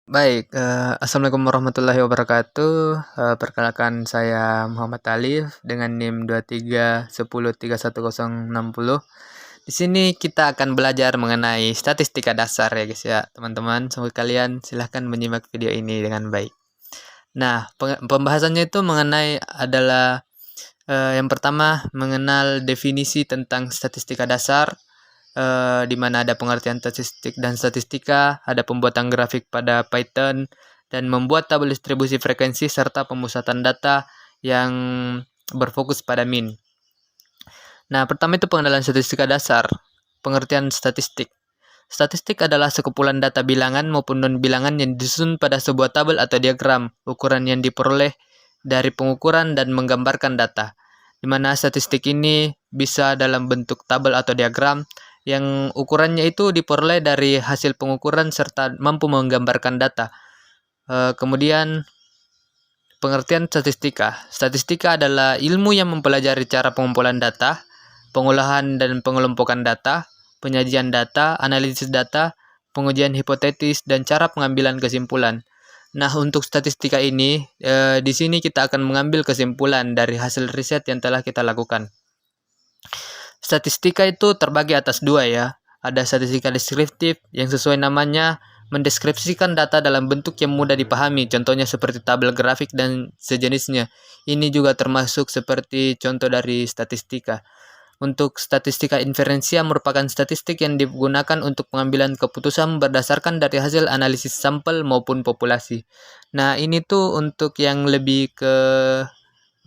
Baik, assalamualaikum warahmatullahi wabarakatuh. Perkenalkan saya Muhammad Alif dengan NIM 23103160. Di sini kita akan belajar mengenai statistika dasar ya guys ya, teman-teman. Semoga kalian silahkan menyimak video ini dengan baik. Nah, pembahasannya itu mengenai adalah yang pertama mengenal definisi tentang statistika dasar. Di mana ada pengertian statistik dan statistika, ada pembuatan grafik pada Python, dan membuat tabel distribusi frekuensi serta pemusatan data yang berfokus pada mean. Nah, pertama itu pengenalan statistika dasar. Pengertian statistik. Statistik adalah sekumpulan data bilangan maupun non-bilangan yang disusun pada sebuah tabel atau diagram, ukuran yang diperoleh dari pengukuran dan menggambarkan data, di mana statistik ini bisa dalam bentuk tabel atau diagram, yang ukurannya itu diperoleh dari hasil pengukuran serta mampu menggambarkan data. Kemudian pengertian statistika. Statistika adalah ilmu yang mempelajari cara pengumpulan data, pengolahan dan pengelompokan data, penyajian data, analisis data, pengujian hipotetis, dan cara pengambilan kesimpulan. Nah, untuk statistika ini, di sini kita akan mengambil kesimpulan dari hasil riset yang telah kita lakukan. Statistika itu terbagi atas dua ya. Ada statistika deskriptif yang sesuai namanya mendeskripsikan data dalam bentuk yang mudah dipahami, contohnya seperti tabel grafik dan sejenisnya. Ini juga termasuk seperti contoh dari statistika. Untuk statistika inferensial merupakan statistik yang digunakan untuk pengambilan keputusan berdasarkan dari hasil analisis sampel maupun populasi. Nah, ini tuh untuk yang lebih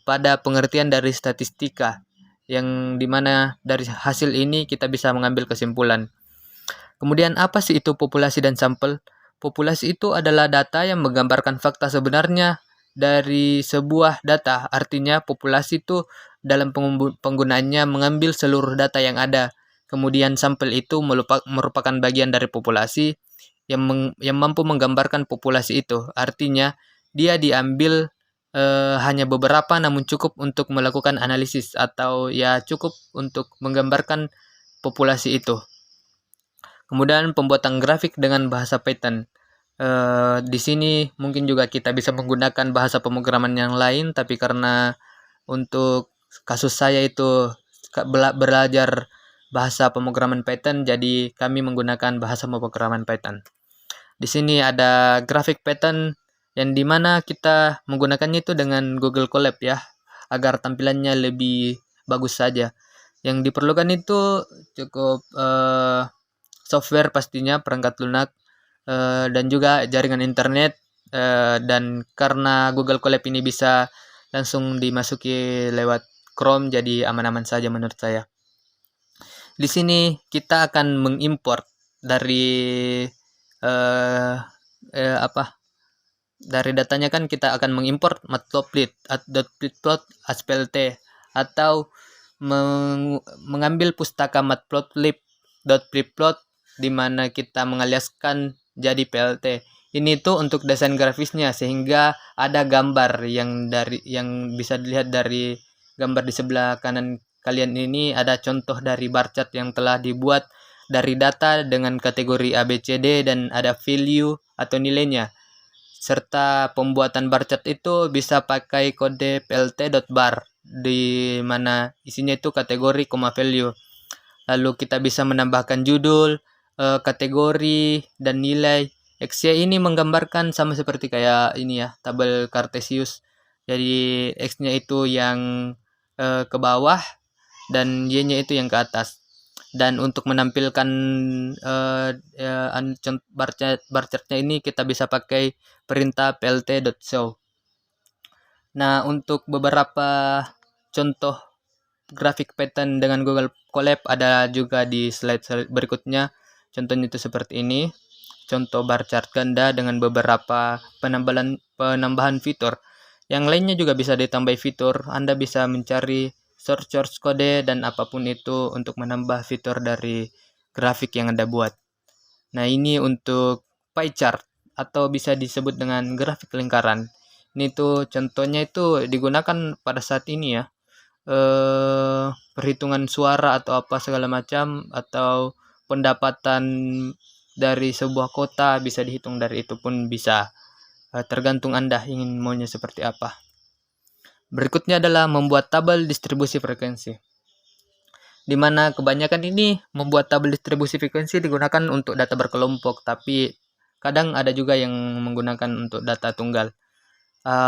pada pengertian dari statistika, yang dimana dari hasil ini kita bisa mengambil kesimpulan. Kemudian apa sih itu populasi dan sampel? Populasi itu adalah data yang menggambarkan fakta sebenarnya dari sebuah data. Artinya populasi itu dalam penggunaannya mengambil seluruh data yang ada. Kemudian sampel itu merupakan bagian dari populasi yang mampu menggambarkan populasi itu. Artinya dia diambil hanya beberapa namun cukup untuk melakukan analisis atau ya cukup untuk menggambarkan populasi itu. Kemudian pembuatan grafik dengan bahasa Python. Di sini mungkin juga kita bisa menggunakan bahasa pemrograman yang lain, tapi karena untuk kasus saya itu belajar bahasa pemrograman Python, jadi kami menggunakan bahasa pemrograman Python. Di sini ada grafik Python yang dimana kita menggunakannya itu dengan Google Colab ya, agar tampilannya lebih bagus saja. Yang diperlukan itu cukup software pastinya, perangkat lunak, dan juga jaringan internet, dan karena Google Colab ini bisa langsung dimasuki lewat Chrome, jadi aman-aman saja menurut saya. Di sini kita akan mengimport dari dari datanya kan kita akan mengimport matplotlib, .plot, atau mengambil pustaka matplotlib.plot di mana kita mengaliaskan jadi plt. Ini tuh untuk desain grafisnya, sehingga ada gambar yang bisa dilihat dari gambar di sebelah kanan kalian ini. Ada contoh dari bar chart yang telah dibuat dari data dengan kategori ABCD dan ada value atau nilainya. Serta pembuatan bar chart itu bisa pakai kode plt.bar di mana isinya itu kategori, value. Lalu kita bisa menambahkan judul, kategori, dan nilai. X-nya ini menggambarkan sama seperti kayak ini ya, tabel Cartesius. Jadi X-nya itu yang ke bawah dan Y-nya itu yang ke atas. Dan untuk menampilkan bar chart-nya ini kita bisa pakai perintah plt.show. Nah, untuk beberapa contoh grafik Python dengan Google Colab ada juga di slide berikutnya. Contohnya itu seperti ini. Contoh bar chart ganda dengan beberapa penambahan fitur. Yang lainnya juga bisa ditambah fitur. Anda bisa mencari source code dan apapun itu untuk menambah fitur dari grafik yang Anda buat. Nah, ini untuk pie chart atau bisa disebut dengan grafik lingkaran. Ini tuh contohnya itu digunakan pada saat ini ya. Perhitungan suara atau apa segala macam, atau pendapatan dari sebuah kota, bisa dihitung dari itu pun bisa. Tergantung Anda ingin maunya seperti apa. Berikutnya adalah membuat tabel distribusi frekuensi, di mana kebanyakan ini membuat tabel distribusi frekuensi digunakan untuk data berkelompok, tapi kadang ada juga yang menggunakan untuk data tunggal.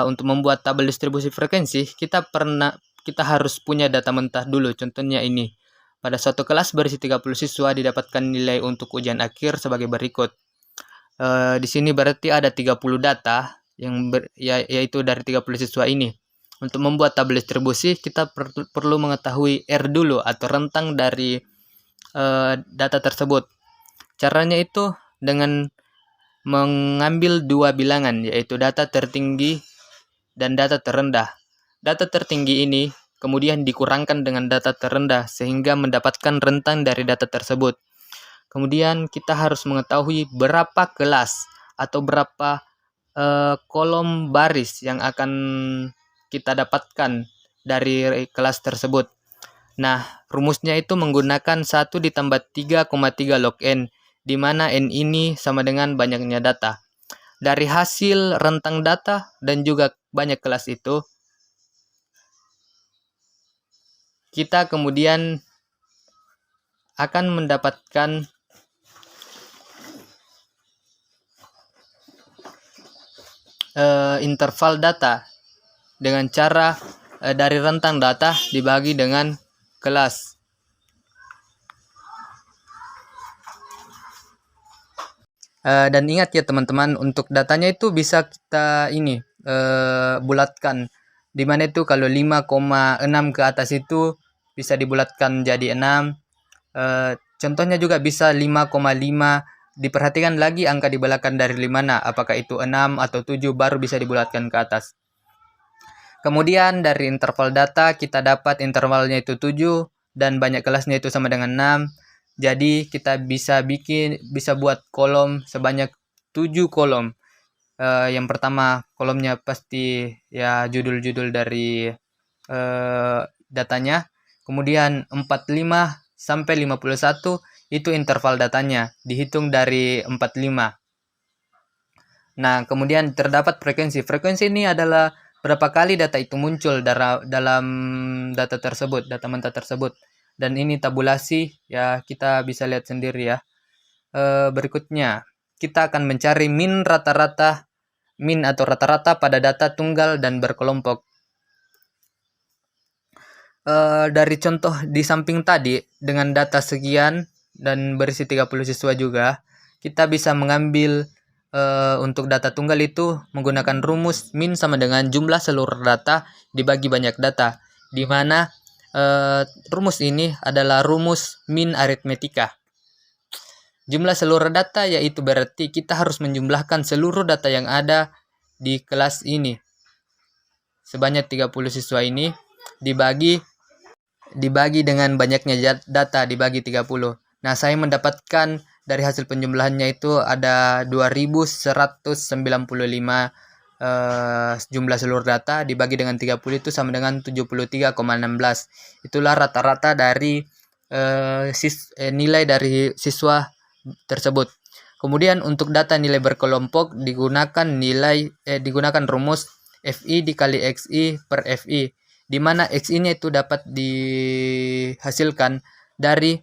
Untuk membuat tabel distribusi frekuensi, kita harus punya data mentah dulu. Contohnya ini. Pada suatu kelas berisi 30 siswa didapatkan nilai untuk ujian akhir sebagai berikut. Di sini berarti ada 30 data yaitu dari 30 siswa ini. Untuk membuat tabel distribusi, kita perlu mengetahui R dulu atau rentang dari data tersebut. Caranya itu dengan mengambil dua bilangan, yaitu data tertinggi dan data terendah. Data tertinggi ini kemudian dikurangkan dengan data terendah sehingga mendapatkan rentang dari data tersebut. Kemudian kita harus mengetahui berapa kelas atau berapa kolom baris yang akan kita dapatkan dari kelas tersebut. Nah, rumusnya itu menggunakan 1 ditambah 3,3 log n, di mana n ini sama dengan banyaknya data. Dari hasil rentang data dan juga banyak kelas itu, kita kemudian akan mendapatkan interval data dengan cara dari rentang data dibagi dengan kelas. Dan ingat ya teman-teman, untuk datanya itu bisa kita bulatkan. Dimana itu kalau 5,6 ke atas itu bisa dibulatkan jadi 6. Contohnya juga bisa 5,5. Diperhatikan lagi angka di belakang dari 5, apakah itu 6 atau 7, baru bisa dibulatkan ke atas. Kemudian dari interval data kita dapat intervalnya itu 7 dan banyak kelasnya itu sama dengan 6. Jadi kita bisa buat kolom sebanyak 7 kolom. Yang pertama kolomnya pasti ya judul-judul dari datanya. Kemudian 45 sampai 51 itu interval datanya, dihitung dari 45. Nah, kemudian terdapat frekuensi. Frekuensi ini adalah berapa kali data itu muncul dalam data tersebut, data mentah tersebut. Dan ini tabulasi, ya kita bisa lihat sendiri ya. Berikutnya, kita akan mencari min atau rata-rata pada data tunggal dan berkelompok. Dari contoh di samping tadi, dengan data sekian dan berisi 30 siswa juga, kita bisa mengambil untuk data tunggal itu menggunakan rumus min sama dengan jumlah seluruh data dibagi banyak data, di mana rumus ini adalah rumus min aritmetika. Jumlah seluruh data yaitu berarti kita harus menjumlahkan seluruh data yang ada di kelas ini sebanyak 30 siswa ini dibagi dengan banyaknya data dibagi 30. Nah, saya mendapatkan dari hasil penjumlahannya itu ada 2195 jumlah seluruh data dibagi dengan 30 itu sama dengan 73,16. Itulah rata-rata dari nilai dari siswa tersebut. Kemudian untuk data nilai berkelompok digunakan rumus FI dikali XI per FI, di mana XI-nya itu dapat dihasilkan dari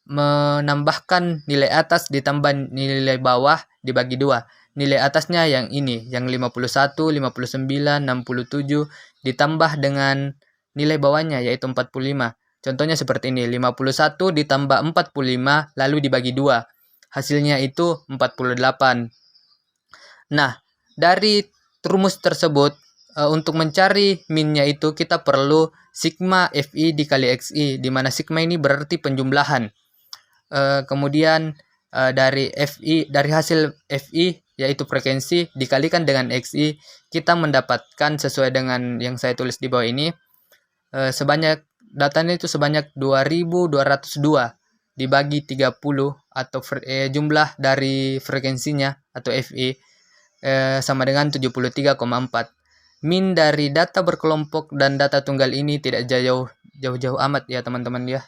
menambahkan nilai atas ditambah nilai bawah dibagi 2. Nilai atasnya yang ini, yang 51, 59, 67 ditambah dengan nilai bawahnya yaitu 45. Contohnya seperti ini, 51 ditambah 45 lalu dibagi 2. Hasilnya itu 48. Nah, dari rumus tersebut untuk mencari minnya itu kita perlu sigma FI dikali XI, di mana sigma ini berarti penjumlahan. Kemudian dari hasil FI yaitu frekuensi dikalikan dengan XI, kita mendapatkan sesuai dengan yang saya tulis di bawah ini sebanyak datanya itu sebanyak 2202 dibagi 30 atau jumlah dari frekuensinya atau FI sama dengan 73,4. Min dari data berkelompok dan data tunggal ini tidak jauh-jauh amat ya teman-teman ya.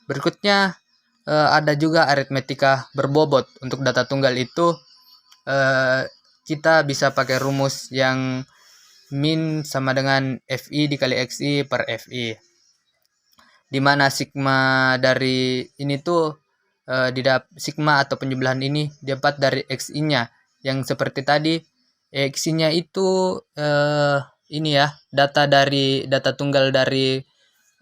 Berikutnya ada juga aritmetika berbobot. Untuk data tunggal itu kita bisa pakai rumus yang min sama dengan FI dikali XI per FI, dimana sigma dari ini tuh sigma atau penjumlahan ini dapat dari XI-nya, yang seperti tadi XI-nya itu ini ya, data tunggal dari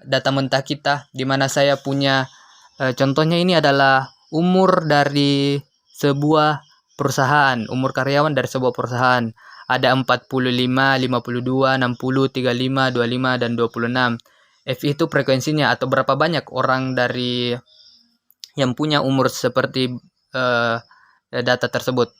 data mentah kita, dimana saya punya contohnya ini adalah umur dari sebuah perusahaan, umur karyawan dari sebuah perusahaan. Ada 45, 52, 60, 35, 25, dan 26. F itu frekuensinya atau berapa banyak orang dari yang punya umur seperti data tersebut.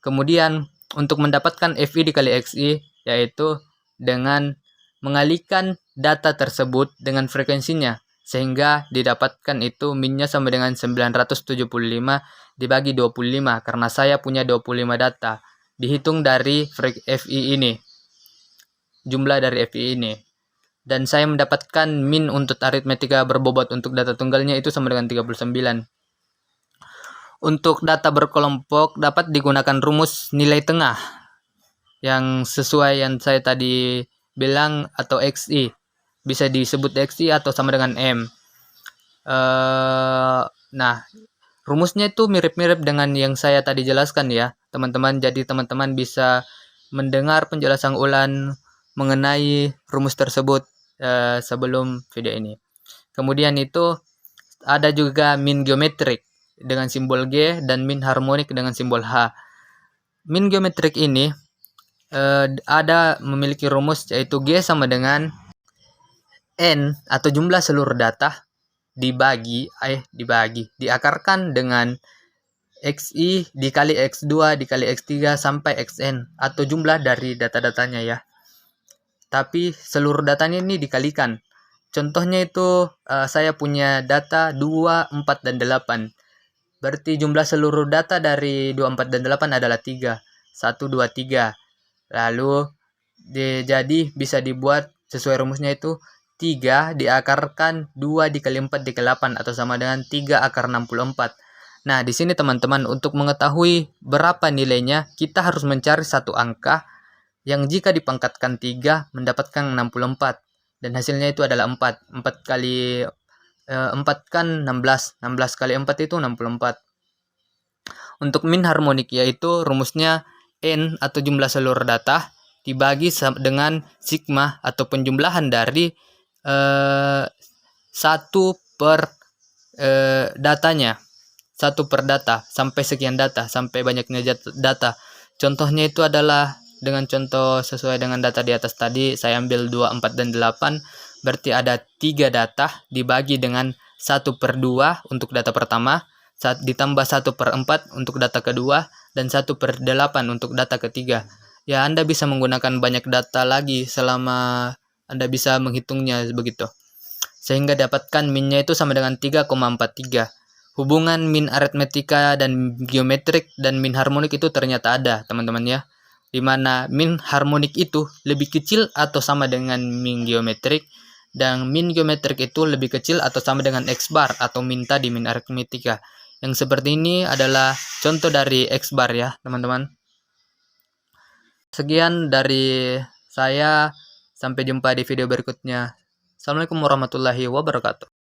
Kemudian untuk mendapatkan FI dikali XI, yaitu dengan mengalihkan data tersebut dengan frekuensinya, sehingga didapatkan itu minnya sama dengan 975 dibagi 25, karena saya punya 25 data. Dihitung dari FI ini, jumlah dari FI ini. Dan saya mendapatkan min untuk aritmetika berbobot untuk data tunggalnya itu sama dengan 39. Untuk data berkelompok dapat digunakan rumus nilai tengah yang sesuai yang saya tadi bilang, atau XI. Bisa disebut XI atau sama dengan M. Nah, rumusnya itu mirip-mirip dengan yang saya tadi jelaskan ya, teman-teman. Jadi teman-teman bisa mendengar penjelasan ulang mengenai rumus tersebut sebelum video ini. Kemudian itu ada juga min geometrik dengan simbol G dan min harmonik dengan simbol H. Min geometrik ini ada memiliki rumus, yaitu G sama dengan N atau jumlah seluruh data diakarkan dengan XI dikali X2 dikali X3 sampai XN, atau jumlah dari data-datanya ya. Tapi seluruh datanya ini dikalikan. Contohnya itu saya punya data 2, 4, dan 8. Berarti jumlah seluruh data dari 2, 4, dan 8 adalah 3. 1, 2, 3. Lalu jadi bisa dibuat sesuai rumusnya itu 3 diakarkan 2 dikali 4 dikali 8, atau sama dengan 3 akar 64. Nah, di sini teman-teman, untuk mengetahui berapa nilainya, kita harus mencari satu angka yang jika dipangkatkan 3 mendapatkan 64. Dan hasilnya itu adalah 4. 4 kali 4 kan 16. 16 kali 4 itu 64. Untuk min harmonik, yaitu rumusnya N atau jumlah seluruh data dibagi dengan sigma atau penjumlahan dari 1 per datanya. 1 per data sampai sekian data, sampai banyaknya data. Contohnya itu adalah dengan contoh sesuai dengan data di atas tadi, saya ambil 2, 4, dan 8. Berarti ada 3 data dibagi dengan 1 per 2 untuk data pertama, ditambah 1 per 4 untuk data kedua, dan 1 per 8 untuk data ketiga. Ya, Anda bisa menggunakan banyak data lagi selama Anda bisa menghitungnya begitu. Sehingga dapatkan minnya itu sama dengan 3,43. Hubungan min aritmetika dan geometrik dan min harmonik itu ternyata ada, teman-teman ya. Dimana min harmonik itu lebih kecil atau sama dengan min geometrik, dan min geometrik itu lebih kecil atau sama dengan X bar atau min tadi, min aritmetika. Yang seperti ini adalah contoh dari X bar ya, teman-teman. Sekian dari saya, sampai jumpa di video berikutnya. Assalamualaikum warahmatullahi wabarakatuh.